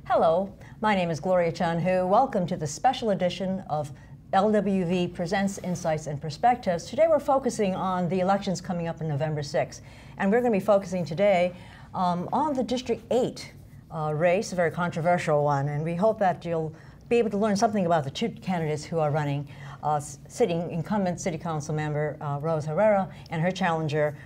Hello, my name is Gloria Chun Hoo. Welcome to the special edition of LWV Presents Insights and Perspectives. Today we're focusing on the elections coming up on November 6th. And we're going to be focusing today on the District 8 race, a very controversial one. And we hope that you'll be able to learn something about the two candidates who are running, sitting incumbent City Council member Rose Herrera and her challenger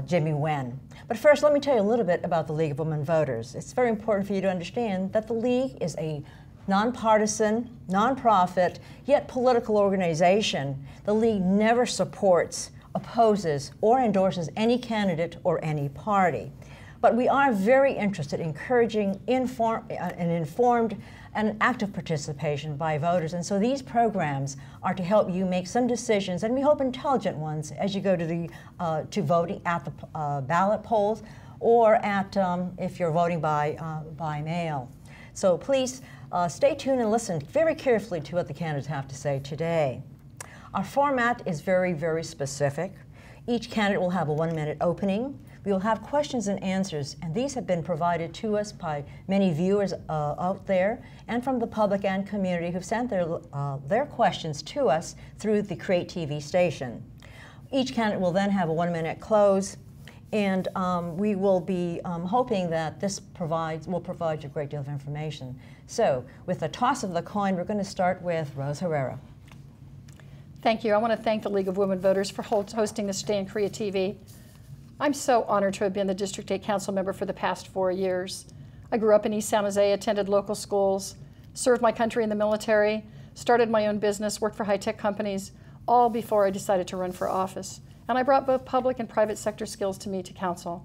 Jimmy Nguyen. But first, let me tell you a little bit about the League of Women Voters. It's very important for you to understand that the League is a non-partisan, non-profit, yet political organization. The League never supports, opposes, or endorses any candidate or any party. But we are very interested in encouraging an informed and active participation by voters. And so these programs are to help you make some decisions, and we hope intelligent ones, as you go to voting at the ballot polls or at if you're voting by mail. So please stay tuned and listen very carefully to what the candidates have to say today. Our format is very, very specific. Each candidate will have a 1-minute opening. We will have questions and answers, and these have been provided to us by many viewers out there and from the public and community who've sent their questions to us through the Create TV station. Each candidate will then have a 1-minute close, and we will be hoping that this will provide you a great deal of information. So, with the toss of the coin, we're going to start with Rose Herrera. Thank you. I want to thank the League of Women Voters for hosting this day on Create TV. I'm so honored to have been the District 8 Council member for the past 4 years. I grew up in East San Jose, attended local schools, served my country in the military, started my own business, worked for high-tech companies, all before I decided to run for office. And I brought both public and private sector skills to council.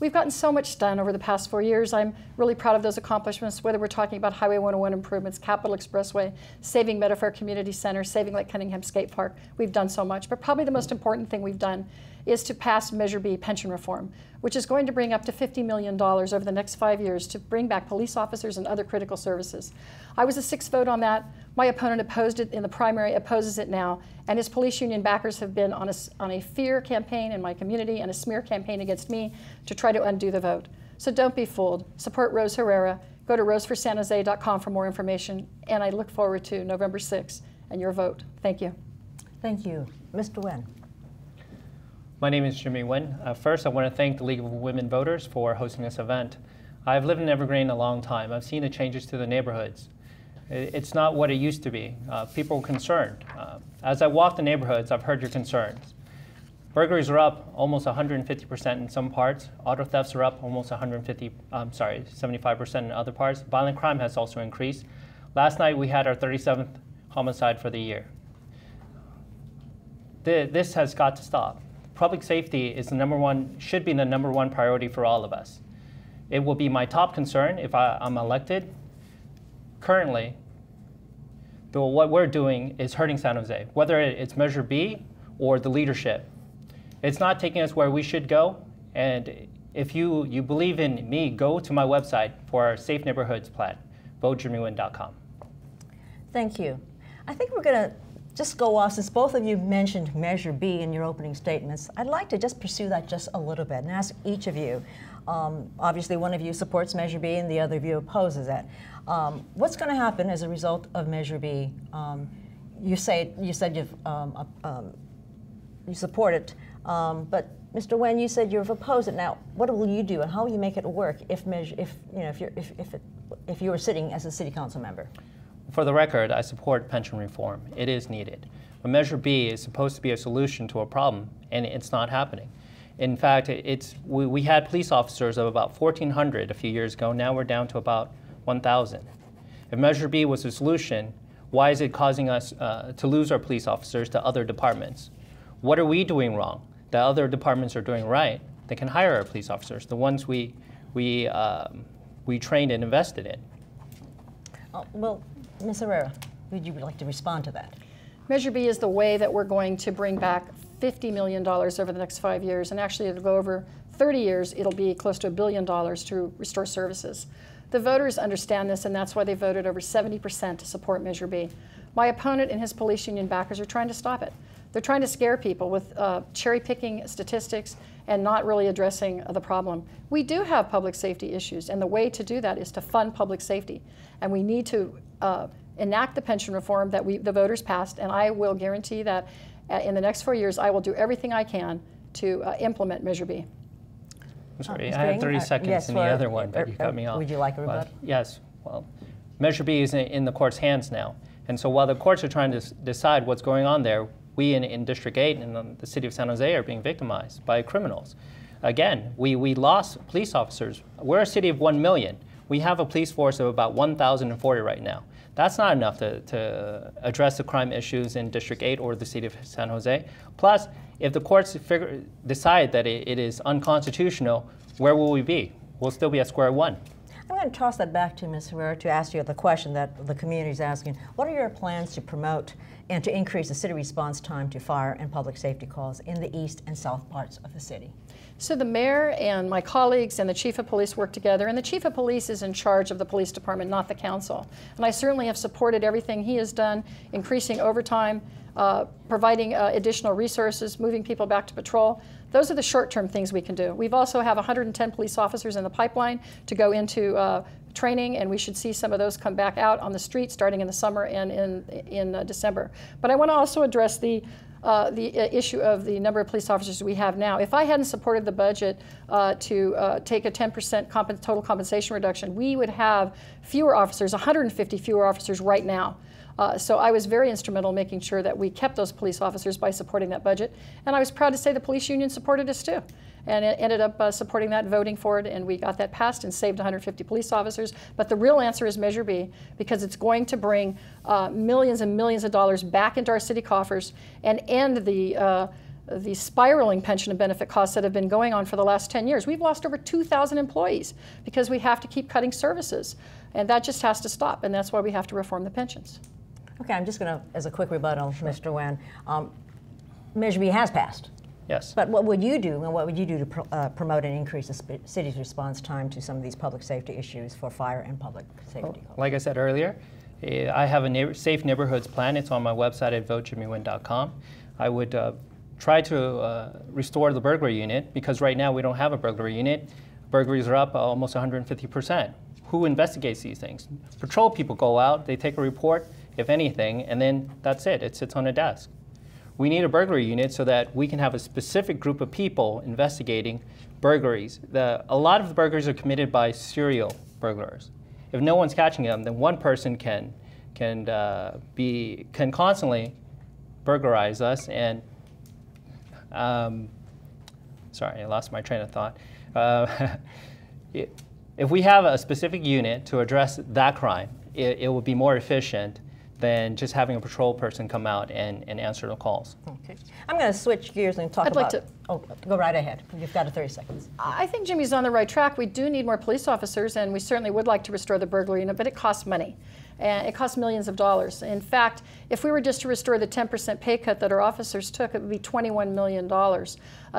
We've gotten so much done over the past 4 years. I'm really proud of those accomplishments, whether we're talking about Highway 101 improvements, Capitol Expressway, saving Metafair Community Center, saving Lake Cunningham Skate Park. We've done so much, but probably the most important thing we've done is to pass Measure B pension reform, which is going to bring up to $50 million over the next 5 years to bring back police officers and other critical services. I was a 6th vote on that. My opponent opposed it in the primary, opposes it now, and his police union backers have been on a fear campaign in my community and a smear campaign against me to try to undo the vote. So don't be fooled. Support Rose Herrera. Go to roseforsanjose.com for more information, and I look forward to November 6th and your vote. Thank you. Thank you. Mr. Nguyen. My name is Jimmy Nguyen. First, I want to thank the League of Women Voters for hosting this event. I've lived in Evergreen a long time. I've seen the changes to the neighborhoods. It's not what it used to be. People are concerned. As I walk the neighborhoods, I've heard your concerns. Burglaries are up almost 150% in some parts. Auto thefts are up almost 75% in other parts. Violent crime has also increased. Last night, we had our 37th homicide for the year. This has got to stop. Public safety is should be the number one priority for all of us. It will be my top concern if I'm elected. Currently, what we're doing is hurting San Jose, whether it's Measure B or the leadership. It's not taking us where we should go, and if you believe in me, go to my website for our Safe Neighborhoods plan, votejimmynguyen.com. Thank you. I think we're going to just go off, since both of you mentioned Measure B in your opening statements. I'd like to just pursue that just a little bit and ask each of you. Obviously, one of you supports Measure B and the other of you opposes it. What's going to happen as a result of Measure B? You said you support it, but Mr. Nguyen, you said you've opposed it. Now, what will you do, and how will you make it work if you were sitting as a city council member? For the record, I support pension reform. It is needed. But Measure B is supposed to be a solution to a problem, and it's not happening. In fact, we had police officers of about 1,400 a few years ago. Now we're down to about 1,000. If Measure B was a solution, why is it causing us to lose our police officers to other departments? What are we doing wrong that other departments are doing right that can hire our police officers, the ones we trained and invested in? Well, Ms. Herrera, would you like to respond to that? Measure B is the way that we're going to bring back $50 million over the next 5 years, and actually it'll go over 30 years, it'll be close to $1 billion to restore services. The voters understand this, and that's why they voted over 70% to support Measure B. My opponent and his police union backers are trying to stop it. They're trying to scare people with cherry-picking statistics and not really addressing the problem. We do have public safety issues, and the way to do that is to fund public safety. And we need to enact the pension reform that the voters passed, and I will guarantee that in the next 4 years, I will do everything I can to implement Measure B. I'm sorry, I had 30 seconds yes, in the other one, but you cut me off. Would you like a rebuttal? Yes. Well, Measure B is in the court's hands now. And so while the courts are trying to decide what's going on there, we in District 8 and the city of San Jose are being victimized by criminals. Again, we lost police officers. We're a city of 1 million. We have a police force of about 1,040 right now. That's not enough to address the crime issues in District 8 or the city of San Jose. Plus, if the courts decide that it is unconstitutional, where will we be? We'll still be at square one. I'm going to toss that back to Ms. Herrera to ask you the question that the community is asking. What are your plans to promote and to increase the city response time to fire and public safety calls in the east and south parts of the city? So the mayor and my colleagues and the chief of police work together, and the chief of police is in charge of the police department, not the council. And I certainly have supported everything he has done, increasing overtime, providing additional resources, moving people back to patrol. Those are the short-term things we can do. We've also have 110 police officers in the pipeline to go into training, and we should see some of those come back out on the street starting in the summer and in December. But I want to also address the issue of the number of police officers we have now. If I hadn't supported the budget to take a 10% total compensation reduction, we would have fewer officers, 150 fewer officers right now. So I was very instrumental in making sure that we kept those police officers by supporting that budget. And I was proud to say the police union supported us too. And it ended up supporting that, voting for it, and we got that passed and saved 150 police officers. But the real answer is Measure B, because it's going to bring millions and millions of dollars back into our city coffers and end the spiraling pension and benefit costs that have been going on for the last 10 years. We've lost over 2,000 employees because we have to keep cutting services. And that just has to stop, and that's why we have to reform the pensions. Okay, I'm just going to, as a quick rebuttal, sure. Mr. Nguyen, Measure B has passed. Yes. But what would you do, and what would you do to promote and increase the city's response time to some of these public safety issues for fire and public safety? Well, like I said earlier, I have a safe neighborhoods plan. It's on my website at votejimmy.com. I would try to restore the burglary unit, because right now we don't have a burglary unit. Burglaries are up almost 150%. Who investigates these things? Patrol people go out, they take a report, if anything, and then that's it. It sits on a desk. We need a burglary unit so that we can have a specific group of people investigating burglaries. A lot of the burglaries are committed by serial burglars. If no one's catching them, then one person can constantly burglarize us. And sorry, I lost my train of thought. If we have a specific unit to address that crime, it will be more efficient than just having a patrol person come out and answer the calls. Okay. I'm going to switch gears and talk about... Oh, go right ahead. You've got 30 seconds. I think Jimmy's on the right track. We do need more police officers, and we certainly would like to restore the burglary unit, but it costs money. And it costs millions of dollars. In fact, if we were just to restore the 10% pay cut that our officers took, it would be $21 million.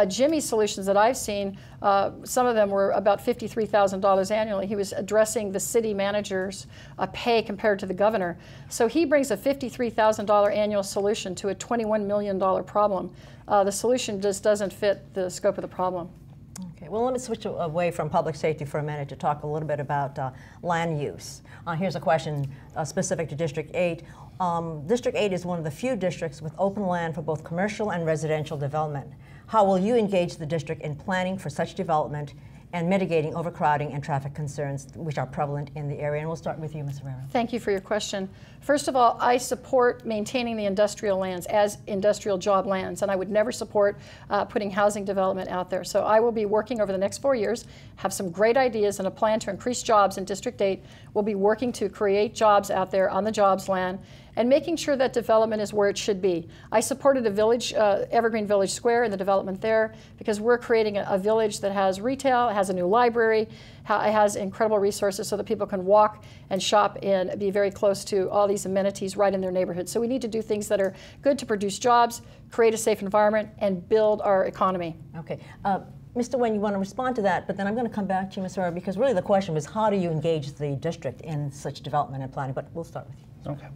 Jimmy's solutions that I've seen, some of them were about $53,000 annually. He was addressing the city manager's pay compared to the governor. So he brings a $53,000 annual solution to a $21 million problem. The solution just doesn't fit the scope of the problem. Okay, well, let me switch away from public safety for a minute to talk a little bit about land use. Here's a question specific to District 8. District 8 is one of the few districts with open land for both commercial and residential development. How will you engage the district in planning for such development and mitigating overcrowding and traffic concerns which are prevalent in the area? And we'll start with you, Ms. Herrera. Thank you for your question. First of all, I support maintaining the industrial lands as industrial job lands, and I would never support putting housing development out there. So I will be working over the next 4 years, have some great ideas and a plan to increase jobs in District 8. We'll be working to create jobs out there on the jobs land and making sure that development is where it should be. I supported a village, Evergreen Village Square, and the development there, because we're creating a village that has retail, has a new library, it has incredible resources so that people can walk and shop and be very close to all these amenities right in their neighborhood. So we need to do things that are good to produce jobs, create a safe environment, and build our economy. Okay. Mr. Nguyen, you want to respond to that, but then I'm going to come back to you, Ms. Herrera, because really the question was how do you engage the district in such development and planning, but we'll start with you. Okay.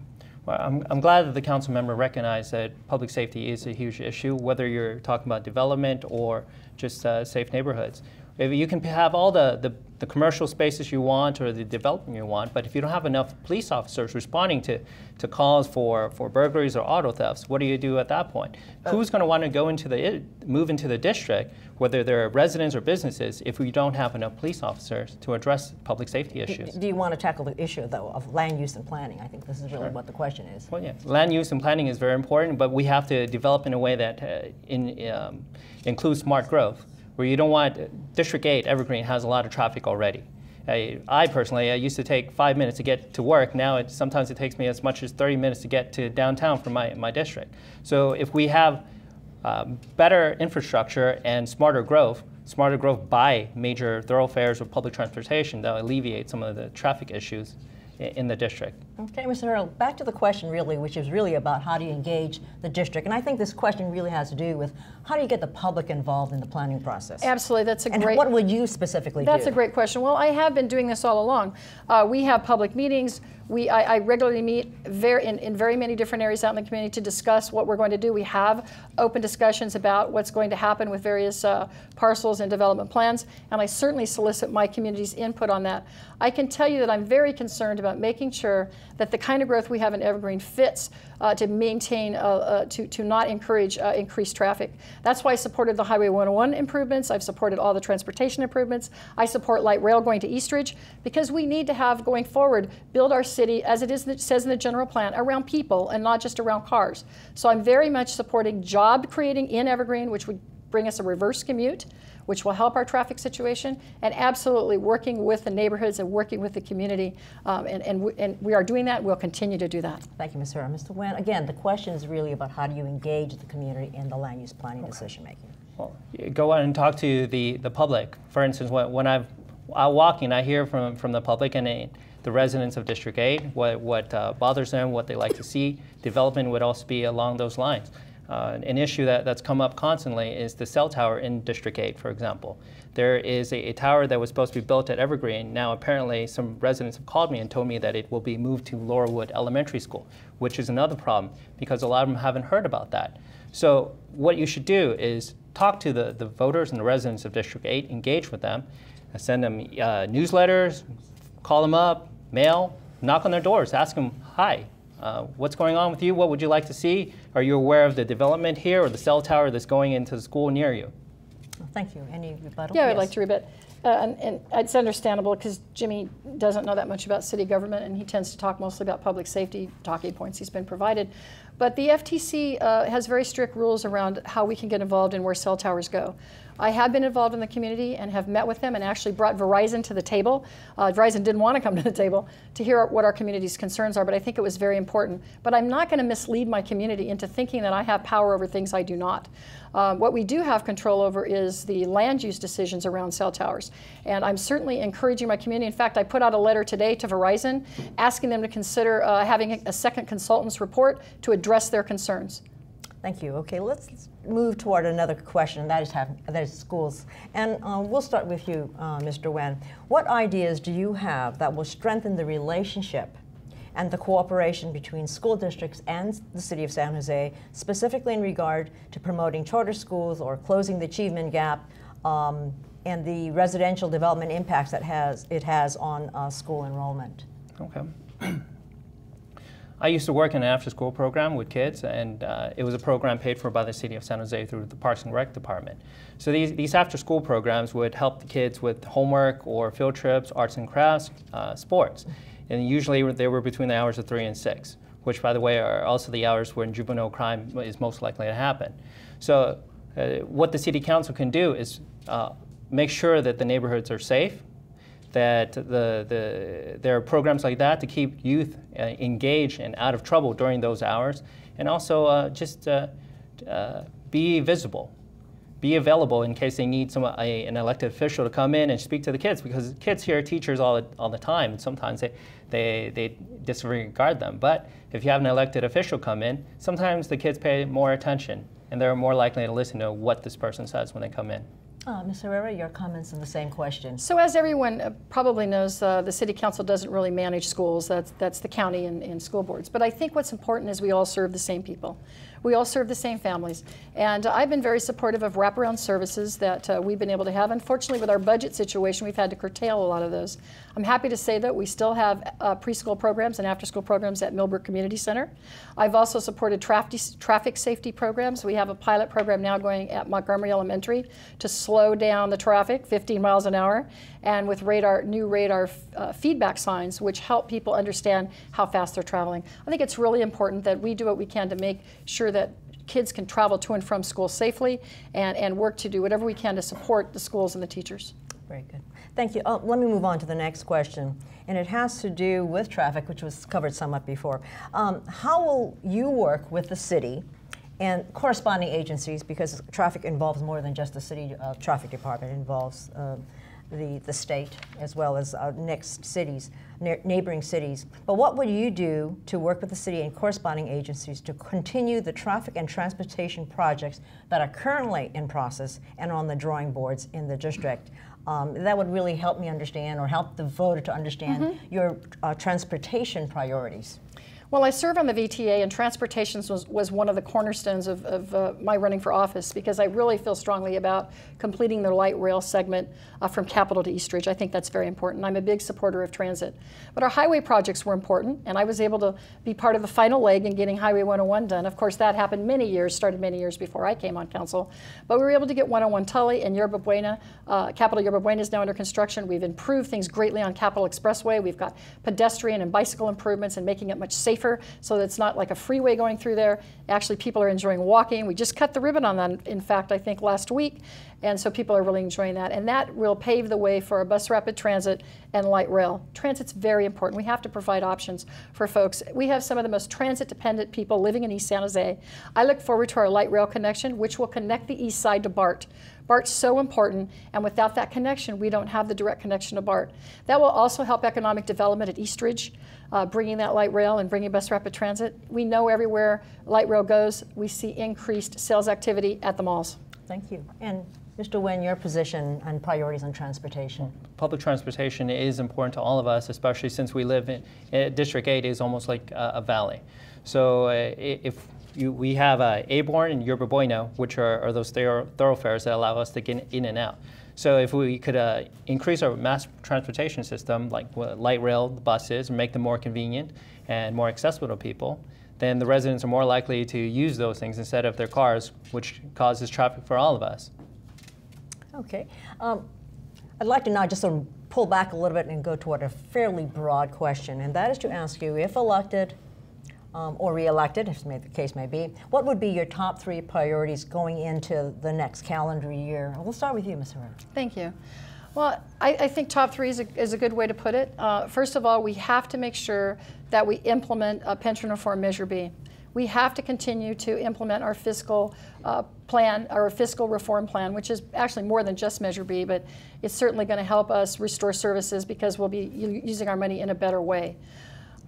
Well, I'm glad that the council member recognized that public safety is a huge issue, whether you're talking about development or just safe neighborhoods. If you can have all the commercial spaces you want or the development you want, but if you don't have enough police officers responding to calls for burglaries or auto thefts, what do you do at that point? Who's going to want to go move into the district, whether they're residents or businesses, if we don't have enough police officers to address public safety issues? Do you want to tackle the issue, though, of land use and planning? I think this is really what the question is. Well, yeah, land use and planning is very important, but we have to develop in a way that includes smart growth, where you don't want, District 8, Evergreen, has a lot of traffic already. I personally used to take 5 minutes to get to work. Now sometimes it takes me as much as 30 minutes to get to downtown from my district. So if we have better infrastructure and smarter growth by major thoroughfares of public transportation, that will alleviate some of the traffic issues in the district. Okay, Mr. Harold, back to the question really, which is really about how do you engage the district. And I think this question really has to do with how do you get the public involved in the planning process? Absolutely, that's a great... And what would you specifically do? That's a great question. Well, I have been doing this all along. We have public meetings. I regularly meet in very many different areas out in the community to discuss what we're going to do. We have open discussions about what's going to happen with various parcels and development plans, and I certainly solicit my community's input on that. I can tell you that I'm very concerned about making sure that the kind of growth we have in Evergreen fits to maintain, to not encourage increased traffic. That's why I supported the Highway 101 improvements. I've supported all the transportation improvements. I support light rail going to Eastridge, because we need to have, going forward, build our city, as it says in the general plan, around people and not just around cars. So I'm very much supporting job creating in Evergreen, which would bring us a reverse commute, which will help our traffic situation, and absolutely working with the neighborhoods and working with the community. And we are doing that. We'll continue to do that. Thank you, Ms. Herrera. Mr. Nguyen, again, the question is really about how do you engage the community in the land use planning decision making? Well, go out and talk to the public. For instance, when I'm out walking, I hear from the public and the residents of District 8 what bothers them, what they like to see. Development would also be along those lines. An issue that's come up constantly is the cell tower in District 8, for example. There is a tower that was supposed to be built at Evergreen. Now apparently some residents have called me and told me that it will be moved to Laurelwood Elementary School, which is another problem because a lot of them haven't heard about that. So what you should do is talk to the voters and the residents of District 8, engage with them, send them newsletters, call them up, mail, knock on their doors, ask them, hi, what's going on with you? What would you like to see? Are you aware of the development here or the cell tower that's going into the school near you? Thank you. Any rebuttal? Yeah, yes. I'd like to rebut. And it's understandable because Jimmy doesn't know that much about city government, and he tends to talk mostly about public safety talking points he's been provided. But the FTC has very strict rules around how we can get involved in where cell towers go. I have been involved in the community and have met with them and actually brought Verizon to the table. Verizon didn't want to come to the table to hear what our community's concerns are, but I think it was very important. But I'm not going to mislead my community into thinking that I have power over things I do not. What we do have control over is the land use decisions around cell towers. And I'm certainly encouraging my community. In fact, I put out a letter today to Verizon asking them to consider having a second consultant's report to address their concerns. Thank you. Okay, let's move toward another question, that is schools. And we'll start with you, Mr. Nguyen. What ideas do you have that will strengthen the relationship and the cooperation between school districts and the City of San Jose, specifically in regard to promoting charter schools or closing the achievement gap and the residential development impacts that it has on school enrollment? Okay. I used to work in an after-school program with kids, and it was a program paid for by the City of San Jose through the Parks and Rec Department. So these after-school programs would help the kids with homework or field trips, arts and crafts, sports. And usually they were between the hours of 3 and 6, which, by the way, are also the hours when juvenile crime is most likely to happen. So what the City Council can do is make sure that the neighborhoods are safe, that there are programs like that to keep youth engaged and out of trouble during those hours, and also just be visible, be available in case they need an elected official to come in and speak to the kids, because kids hear teachers all the time, and sometimes they disregard them. But if you have an elected official come in, sometimes the kids pay more attention, and they're more likely to listen to what this person says when they come in. Ms. Herrera, your comments on the same question. So as everyone probably knows, the City Council doesn't really manage schools. That's the county and school boards. But I think what's important is we all serve the same people. We all serve the same families. And I've been very supportive of wraparound services that we've been able to have. Unfortunately, with our budget situation, we've had to curtail a lot of those. I'm happy to say that we still have preschool programs and after-school programs at Millbrook Community Center. I've also supported traffic safety programs. We have a pilot program now going at Montgomery Elementary to slow down the traffic 15 miles an hour, and with new radar feedback signs, which help people understand how fast they're traveling. I think it's really important that we do what we can to make sure that kids can travel to and from school safely and work to do whatever we can to support the schools and the teachers. Very good. Thank you. Let me move on to the next question, and it has to do with traffic, which was covered somewhat before. How will you work with the city and corresponding agencies, because traffic involves more than just the city traffic department, it involves the state as well as next cities, neighboring cities. But what would you do to work with the city and corresponding agencies to continue the traffic and transportation projects that are currently in process and on the drawing boards in the district? That would really help me understand, or help the voter to understand your transportation priorities. Well, I serve on the VTA, and transportation was one of the cornerstones of my running for office, because I really feel strongly about completing the light rail segment from Capitol to Eastridge. I think that's very important. I'm a big supporter of transit. But our highway projects were important, and I was able to be part of the final leg in getting Highway 101 done. Of course, that happened started many years before I came on council. But we were able to get 101 Tully and Yerba Buena. Capitol Yerba Buena is now under construction. We've improved things greatly on Capitol Expressway. We've got pedestrian and bicycle improvements and making it much safer, so that it's not like a freeway going through there. Actually, people are enjoying walking. We just cut the ribbon on that, in fact, I think last week. And so people are really enjoying that. And that will pave the way for a bus rapid transit and light rail. Transit's very important. We have to provide options for folks. We have some of the most transit-dependent people living in East San Jose. I look forward to our light rail connection, which will connect the east side to BART. BART's so important, and without that connection, we don't have the direct connection to BART. That will also help economic development at Eastridge, bringing that light rail and bringing bus rapid transit. We know everywhere light rail goes, we see increased sales activity at the malls. Thank you. And Mr. Nguyen, your position and priorities on transportation. Public transportation is important to all of us, especially since we live in District 8 is almost like a valley. So we have Aborn and Yerba Buena, which are those thoroughfares that allow us to get in and out. So if we could increase our mass transportation system, like light rail, the buses, and make them more convenient and more accessible to people, then the residents are more likely to use those things instead of their cars, which causes traffic for all of us. Okay. I'd like to now just sort of pull back a little bit and go toward a fairly broad question, and that is to ask you, if elected or re-elected, if the case may be, what would be your top 3 priorities going into the next calendar year? We'll start with you, Ms. Herrera. Thank you. Well, I think top 3 is a good way to put it. First of all, we have to make sure that we implement pension reform Measure B. We have to continue to implement our fiscal plan, our fiscal reform plan, which is actually more than just Measure B, but it's certainly going to help us restore services because we'll be using our money in a better way.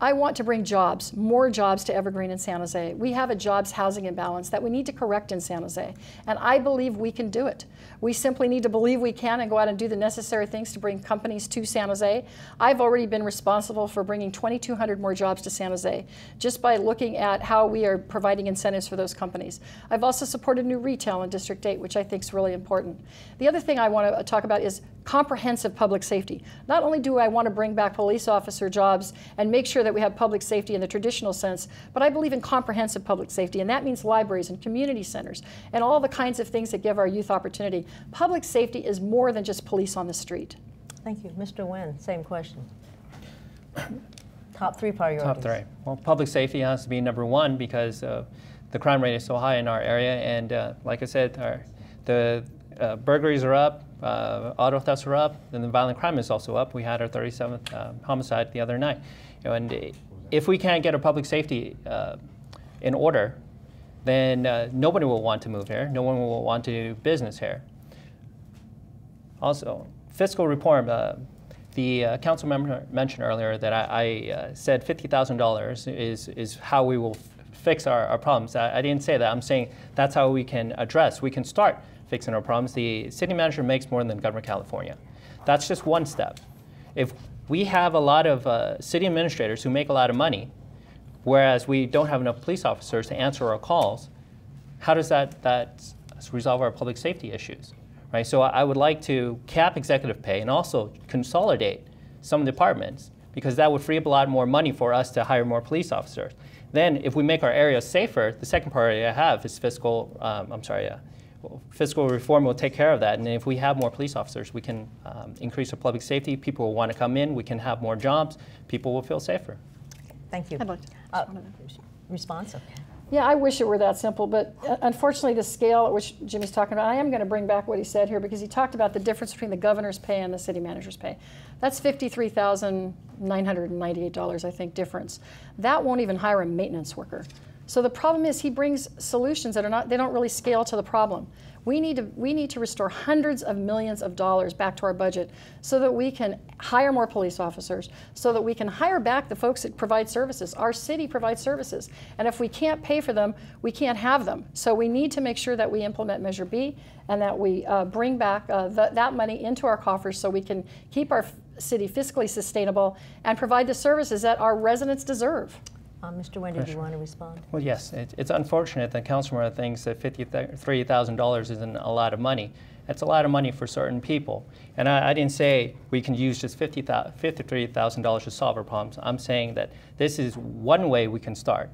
I want to bring jobs, more jobs to Evergreen and San Jose. We have a jobs housing imbalance that we need to correct in San Jose, and I believe we can do it. We simply need to believe we can and go out and do the necessary things to bring companies to San Jose. I've already been responsible for bringing 2,200 more jobs to San Jose just by looking at how we are providing incentives for those companies. I've also supported new retail in District 8, which I think is really important. The other thing I want to talk about is comprehensive public safety. Not only do I want to bring back police officer jobs and make sure that we have public safety in the traditional sense, but I believe in comprehensive public safety, and that means libraries and community centers and all the kinds of things that give our youth opportunity. Public safety is more than just police on the street. Thank you. Mr. Nguyen, same question. Top 3 priorities. Top 3. Well, public safety has to be number 1 because the crime rate is so high in our area, and like I said, the burglaries are up, auto thefts are up, and the violent crime is also up. We had our 37th homicide the other night. And if we can't get our public safety in order, then nobody will want to move here. No one will want to do business here. Also, fiscal reform. The council member mentioned earlier that I said $50,000 is how we will fix our problems. I didn't say that. I'm saying that's how we can address. We can start fixing our problems. The city manager makes more than Governor California. That's just one step. If we have a lot of city administrators who make a lot of money, whereas we don't have enough police officers to answer our calls, how does that resolve our public safety issues? Right? So I would like to cap executive pay and also consolidate some departments, because that would free up a lot more money for us to hire more police officers. Then if we make our areas safer, the second priority I have is fiscal reform will take care of that. And if we have more police officers, we can increase our public safety. People will want to come in. We can have more jobs. People will feel safer. Thank you. I'd like to response? Okay. Yeah, I wish it were that simple, but unfortunately the scale at which Jimmy's talking about, I am going to bring back what he said here, because he talked about the difference between the governor's pay and the city manager's pay. That's $53,998, I think, difference. That won't even hire a maintenance worker. So the problem is he brings solutions that they don't really scale to the problem. We need to restore hundreds of millions of dollars back to our budget so that we can hire more police officers, so that we can hire back the folks that provide services. Our city provides services, and if we can't pay for them, we can't have them. So we need to make sure that we implement Measure B and that we bring back that money into our coffers so we can keep our city fiscally sustainable and provide the services that our residents deserve. Mr. Nguyen, did you want to respond? Well, yes. It's unfortunate that Councilmember thinks that $53,000 isn't a lot of money. That's a lot of money for certain people. And I didn't say we can use just $53,000 to solve our problems. I'm saying that this is one way we can start.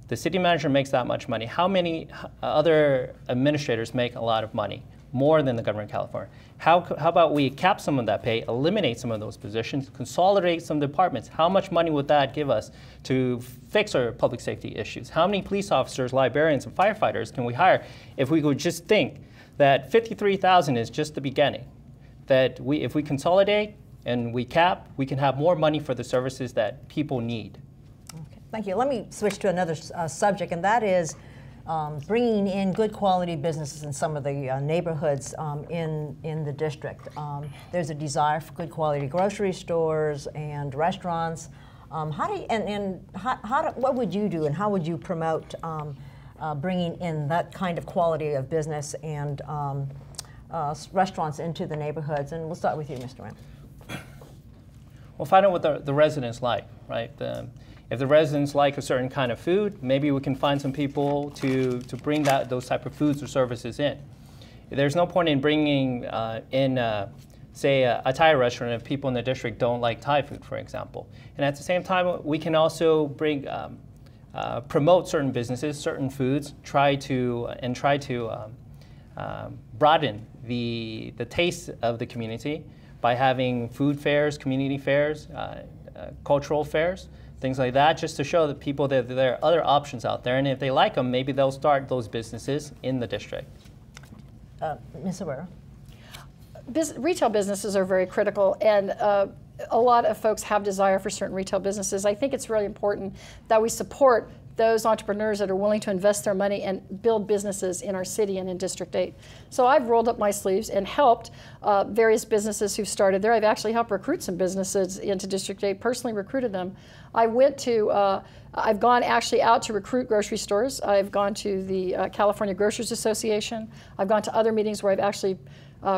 The city manager makes that much money. How many other administrators make a lot of money? More than the governor of California. How about we cap some of that pay, eliminate some of those positions, consolidate some departments? How much money would that give us to fix our public safety issues? How many police officers, librarians, and firefighters can we hire if we could just think that $53,000 is just the beginning? That if we consolidate and we cap, we can have more money for the services that people need. Okay. Thank you. Let me switch to another subject, and that is bringing in good quality businesses in some of the neighborhoods in the district. There's a desire for good quality grocery stores and restaurants. What would you do, and how would you promote bringing in that kind of quality of business and restaurants into the neighborhoods? And we'll start with you, Mr. Nguyen. Well, find out what the residents like, right? If the residents like a certain kind of food, maybe we can find some people to bring those type of foods or services in. There's no point in bringing say, a Thai restaurant if people in the district don't like Thai food, for example. And at the same time, we can also promote certain businesses, certain foods, try to broaden the taste of the community by having food fairs, community fairs, cultural fairs, things like that, just to show the people that there are other options out there, and if they like them, maybe they'll start those businesses in the district. Ms. Herrera? Retail businesses are very critical, and a lot of folks have desire for certain retail businesses. I think it's really important that we support those entrepreneurs that are willing to invest their money and build businesses in our city and in District 8. So I've rolled up my sleeves and helped various businesses who've started there. I've actually helped recruit some businesses into District 8, personally recruited them. I've gone actually out to recruit grocery stores. I've gone to the California Grocers Association. I've gone to other meetings where I've actually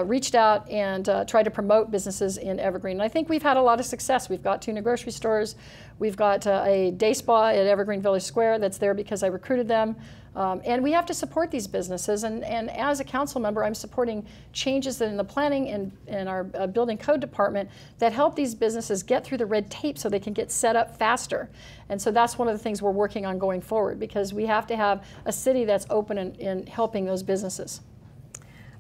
reached out and tried to promote businesses in Evergreen. And I think we've had a lot of success. We've got 2 new grocery stores. We've got a day spa at Evergreen Village Square that's there because I recruited them. And we have to support these businesses. And as a council member, I'm supporting changes in the planning and in our building code department that help these businesses get through the red tape so they can get set up faster. And so that's one of the things we're working on going forward, because we have to have a city that's open in helping those businesses.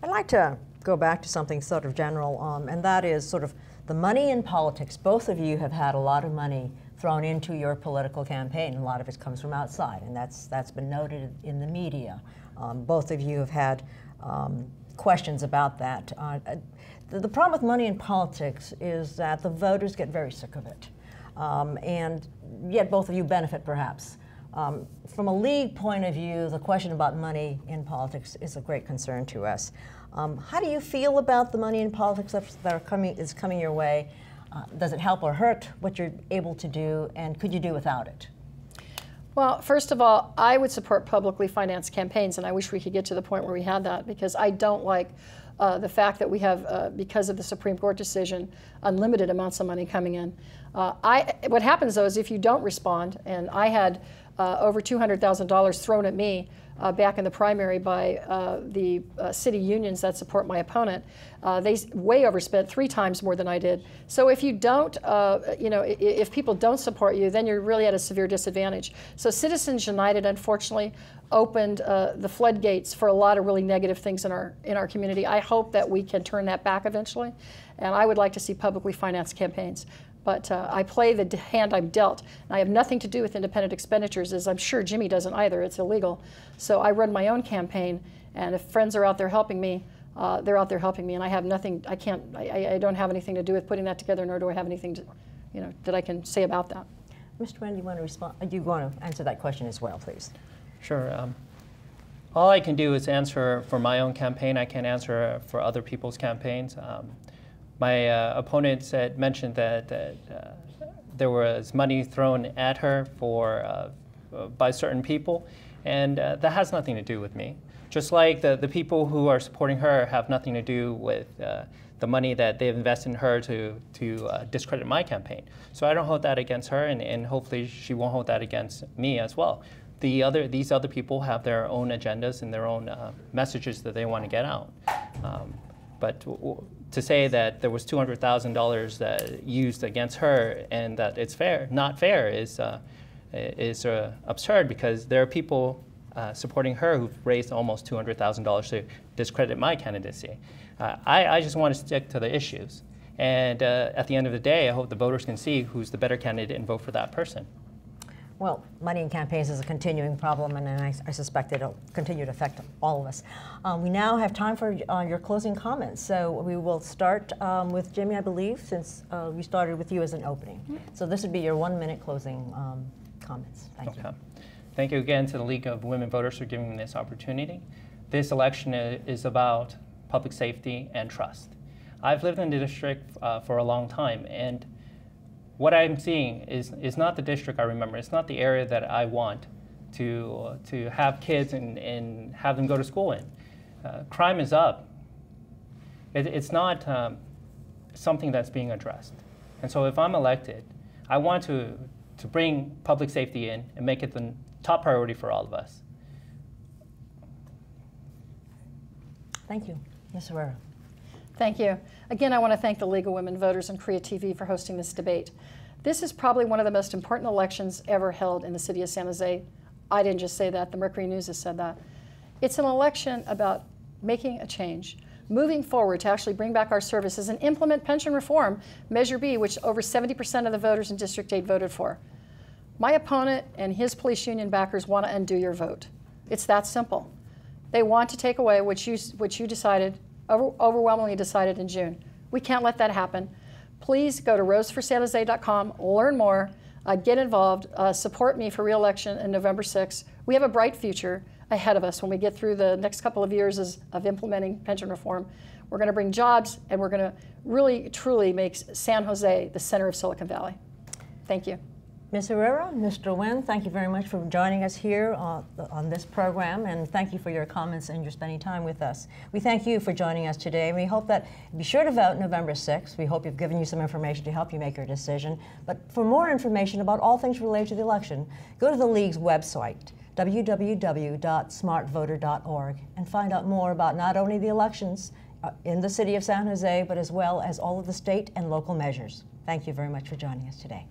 I'd like to go back to something sort of general, and that is sort of the money in politics. Both of you have had a lot of money thrown into your political campaign. A lot of it comes from outside, and that's been noted in the media. Both of you have had questions about that. The problem with money in politics is that the voters get very sick of it, and yet both of you benefit, perhaps. From a league point of view, the question about money in politics is a great concern to us. How do you feel about the money in politics that is coming your way? Does it help or hurt what you're able to do, and could you do without it? Well, first of all, I would support publicly financed campaigns, and I wish we could get to the point where we had that, because I don't like the fact that we have, because of the Supreme Court decision, unlimited amounts of money coming in. What happens, though, is if you don't respond, and I had over $200,000 thrown at me back in the primary by the city unions that support my opponent. They way overspent 3 times more than I did. So if you don't, if people don't support you, then you're really at a severe disadvantage. So Citizens United, unfortunately, opened the floodgates for a lot of really negative things in our community. I hope that we can turn that back eventually, and I would like to see publicly financed campaigns. But I play the hand I'm dealt. And I have nothing to do with independent expenditures, as I'm sure Jimmy doesn't either. It's illegal. So I run my own campaign, and if friends are out there helping me, they're out there helping me, and I have nothing. I don't have anything to do with putting that together, nor do I have anything to, that I can say about that. Mr. Nguyen, you want to respond? You want to answer that question as well, please? Sure. All I can do is answer for my own campaign. I can't answer for other people's campaigns. My opponent mentioned that there was money thrown at her by certain people, and that has nothing to do with me. Just like the people who are supporting her have nothing to do with the money that they've invested in her to discredit my campaign. So I don't hold that against her, and hopefully she won't hold that against me as well. These other people have their own agendas and their own messages that they want to get out. But to say that there was $200,000 used against her and that it's not fair is absurd, because there are people supporting her who've raised almost $200,000 to discredit my candidacy. I just want to stick to the issues. And at the end of the day, I hope the voters can see who's the better candidate and vote for that person. Well, money in campaigns is a continuing problem, and I suspect it'll continue to affect all of us. We now have time for your closing comments. So we will start with Jimmy, I believe, since we started with you as an opening. Mm-hmm. So this would be your 1-minute closing comments. Thank you. Thank you again to the League of Women Voters for giving me this opportunity. This election is about public safety and trust. I've lived in the district for a long time, and what I'm seeing is not the district I remember. It's not the area that I want to have kids and have them go to school in. Crime is up. It's not something that's being addressed. And so if I'm elected, I want to bring public safety in and make it the top priority for all of us. Thank you. Ms. Herrera. Thank you. Again, I want to thank the League of Women Voters and Korea TV for hosting this debate. This is probably one of the most important elections ever held in the city of San Jose. I didn't just say that, the Mercury News has said that. It's an election about making a change, moving forward to actually bring back our services and implement pension reform, Measure B, which over 70% of the voters in District 8 voted for. My opponent and his police union backers want to undo your vote. It's that simple. They want to take away what you decided, overwhelmingly decided in June. We can't let that happen. Please go to roseforsanjose.com, learn more, get involved, support me for re-election in November 6th. We have a bright future ahead of us when we get through the next couple of years of implementing pension reform. We're going to bring jobs, and we're going to really, truly make San Jose the center of Silicon Valley. Thank you. Ms. Herrera, Mr. Nguyen, thank you very much for joining us here on this program, and thank you for your comments and your spending time with us. We thank you for joining us today, and we hope that be sure to vote November 6th. We hope we've given you some information to help you make your decision. But for more information about all things related to the election, go to the League's website, www.smartvoter.org, and find out more about not only the elections in the city of San Jose, but as well as all of the state and local measures. Thank you very much for joining us today.